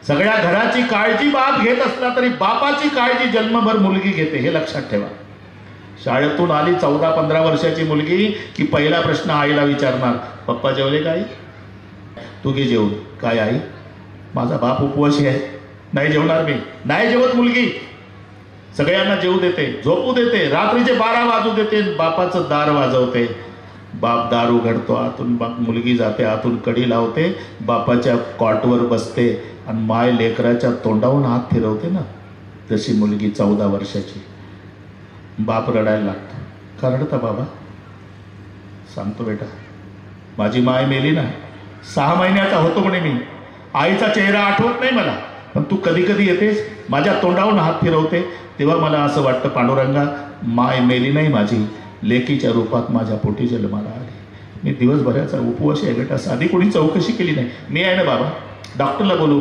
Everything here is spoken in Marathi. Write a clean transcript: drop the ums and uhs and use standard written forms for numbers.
सगळ्या घराची काळजी बाप घेत असला तरी बापाची काळजी जन्मभर मुलगी घेते, हे लक्षात ठेवा. शाळेतून आली 14-15 वर्षाची मुलगी की पहिला प्रश्न आईला विचारणार, पप्पा जेवले का आई? तू घे जेवून. काय आई? माझा बाप उपवासी आहे, नाही जेवणार मी. नाही जेवत मुलगी. सगळ्यांना जेवू देते, झोपू देते, रात्रीचे 12 वाजू देते, बापाचं दार वाजवते. बाप दार उघडतो, आतून मुलगी जाते, आतून कडी लावते, बापाच्या कॉटवर बसते आणि माय लेकराच्या तोंडावरून हात फिरवते ना, तशी मुलगी 14 वर्षाची. बाप रडायला लागतो. का रडता बाबा? सांगतो बेटा, माझी माय मेली ना, 6 महिन्याचा होतो म्हणे मी, आईचा चेहरा आठवत नाही मला, पण तू कधी कधी येतेस, माझ्या तोंडावरून हात फिरवते, तेव्हा मला असं वाटतं पांडुरंगा, माय मेली नाही माझी, लेकीच्या रूपात माझ्या पोटी जन्माला आली. मी दिवसभराचा उपवास आहे बेटा, साधी कोणी चौकशी केली नाही. मी आहे ना बाबा, डॉक्टरला बोलू.